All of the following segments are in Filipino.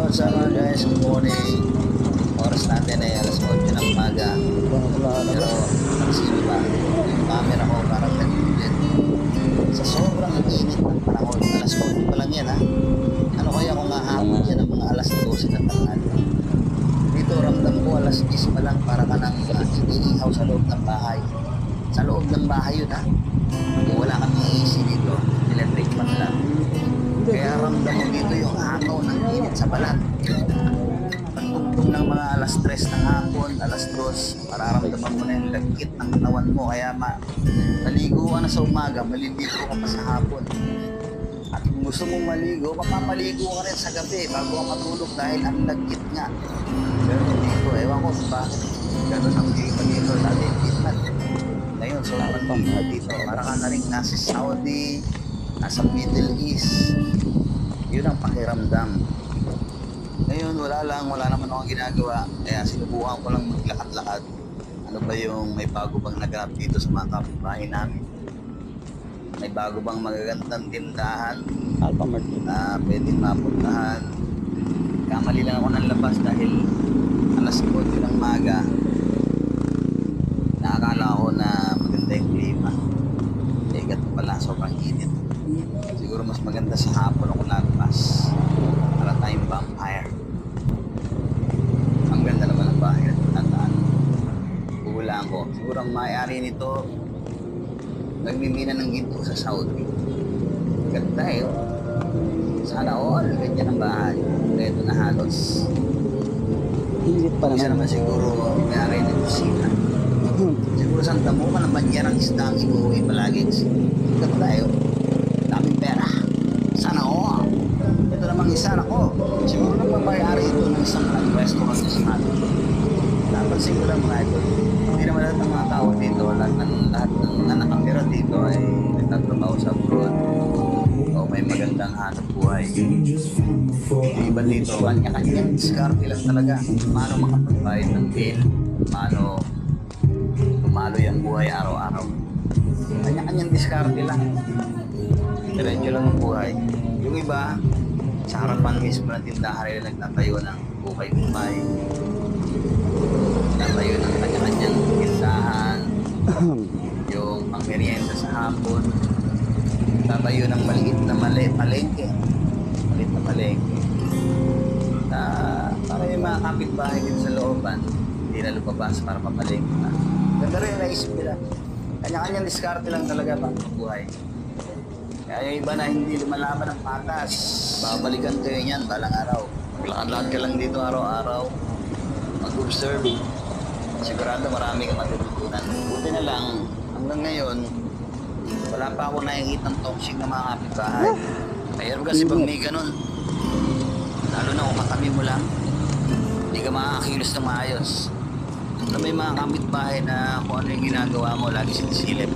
what's up mga guys? Good morning. Oras natin ay alas 8 ng umaga. Pero sino ba? Yung camera ko parang nag-ulit. Sa sobrang init ng panahon, alas 8 pa lang yan ha. Ano kaya kung aabot yan ng mga alas 12 ng tanghali? Dito ramdam ko alas 10 pa lang para ka nang iniihaw sa loob ng bahay. Sa loob ng bahay yun ha. Wala kang AC dito. Electric fan lang. Kaya ramdam mo dito yung hakaw ng init sa balat. Pagtugtong ng mga alas 3 ng hapon, alas 2, mararamdaman mo na yung lagkit ng katawan mo. Kaya maligo ka na sa umaga, maliligo ka pa sa hapon. At kung gusto mong maligo, mapapaligo ka rin sa gabi bago ka matulog dahil ang lagkit nga. Pero dito, ewan ko bakit gano'n ang klima dito. Dati Vietnam. Ngayon, sobrang klima dito. Para ka na rin nasa Saudi, nasa Middle East. Yun ang pakiramdam. Ngayon wala naman akong ginagawa. Kaya sinubukan ko lang maglakad-lakad. Ano ba yung may bago bang naganap dito sa mga kapitbahay namin? May bago bang magagandang tindahan na pwedeng mapuntahan? Kamali lang ako ng labas dahil alas 8 ng maga. Nakakala ko na maganda yung klima. Egat pala, sobrang init. Siguro mas maganda sa hapon ako lalabas. Para tayong vampire. Ang ganda naman ng bahay at nataan. Buhulaan ko. Siguro ang may-ari nito nagmimina ng ginto sa Saudi. Ganda eh. Sana all ganyan ang bahay. Ito na halos. Init pa Isa naman. naman siguro may-ari ng kusina. Siguro Santa Moca na banyerang isda ang inuwi palagi. Ganda eh. Daming pera. Sana all. Ito namang isa ko. Siguro nang mamayari ito ng isang restaurant sa atin. Napansin ko lang mga ito. Hindi naman lahat ng mga tao dito, lahat ng nakatira dito ay nagtatrabaho sa abroad o may magandang hanap buhay. Yung iba dito, kanya-kanyang diskarte lang talaga. Paano makapagbayad ng bill, paano tumalo yung buhay araw-araw. Kanya-kanyang diskarte lang. Diretso lang ang buhay. Yung iba, sa harapan mismo ng tindahan nila nagtatayo ng bukay-bukay. Nagtatayo ng kanya-kanyang tindahan. Yung pangmerienda sa hapon. Nagtatayo ng maliit na palengke. Maliit na palengke. Para yung mga kapitbahay dito sa looban, hindi na lumabas para papalengke na. Ganda rin yung naisip nila. Kanya-kanyang diskarte lang talaga pang buhay. Kaya yung iba na hindi lumalaban ng patas, babalikan kayo niyan balang araw. Lakad-lakad ka lang dito araw-araw, mag-observe. Sigurado marami kang matututunan. Buti na lang, hanggang ngayon, wala pa ako nakikita ng toxic na mga kapitbahay. Mayroon kasi pag may ganun, lalo na kung katabi mo lang, hindi ka makakakilos ng maayos. Pero may mga kapitbahay na kung ano yung ginagawa mo, lagi sinisilip.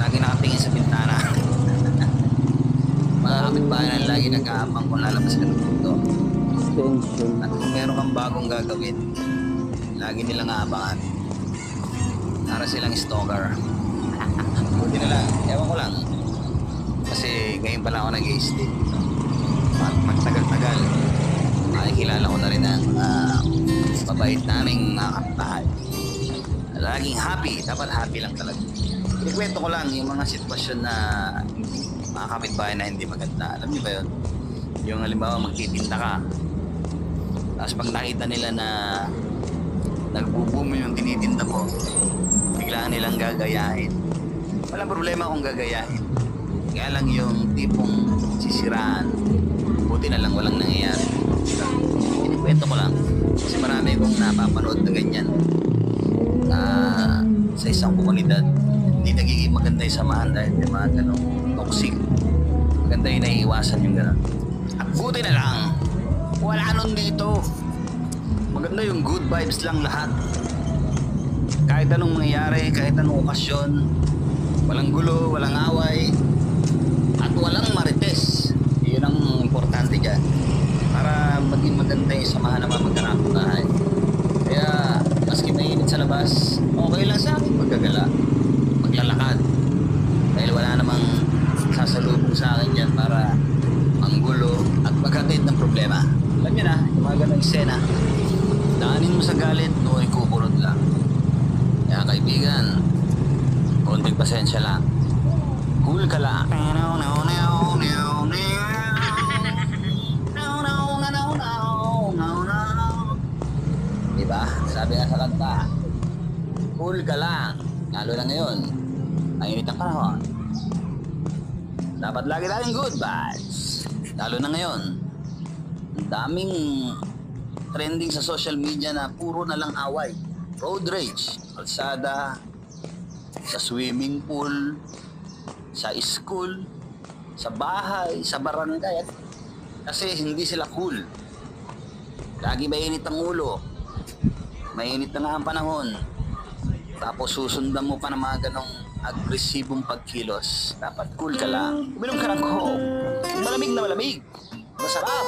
Lagi nakatingin sa bintana. Mga kapitbahay na lagi nag-aabang kung lalabas ka ng mundo. At kung meron kang bagong gagawin, lagi nilang aabangan. Para silang stalker. Buti na lang, ewan ko lang. Kasi ngayon pala ako nag-i-stay. At magtagal-tagal, makikilala ko na rin ang mabait naming mga kapitbahay. Laging happy, dapat happy lang talaga. Ikwento ko lang yung mga sitwasyon na mga kapitbahay na hindi maganda. Alam niyo ba yun? Yung halimbawa magtitinda ka. Tapos pag nakita nila na nagbuboom yung tinitinda mo, biglaan nilang gagayahin. Walang problema kung gagayahin. Kaya lang yung tipong sisiraan, buti na lang walang nangyayari. Ikwento ko lang. Kasi marami kong napapanood na ganyan sa isang komunidad. Hindi nagiging maganda yung samahan dahil may mga ganong toxic. Maganda yung naiiwasan yung gano'n. At buti na lang, wala nun dito. Maganda yung good vibes lang lahat. Kahit anong mangyayari, kahit anong okasyon, walang gulo, walang away, at walang marites. Yun ang importante dyan. Para maging maganda yung samahan ng mga magkakapitbahay. Kaya, maski mainit sa labas, okay lang sa akin magkagala. Maglalakad. Dahil wala namang sasalubong sa akin dyan para manggulo at maghatid ng problema. eksena. Daanin mo sa galit, nooy kukurot lang. Kaya kaibigan, konting pasensya lang. Cool ka lang. Diba? Sabi nga sa kanta, cool ka lang. Lalo na ngayon, mainit ang panahon. Dapat lagi tayong good vibes. Lalo na ngayon, ang daming trending sa social media na puro na lang away. Road rage, kalsada, sa swimming pool, sa school, sa bahay, sa barangay. Kasi hindi sila cool. Lagi mainit ang ulo. Mainit na nga ang panahon. Tapos susundan mo pa ng mga ganong agresibong pagkilos. Dapat cool ka lang. Uminom ka ng coke. Malamig na malamig. Masarap.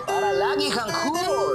Para lagi kang cool.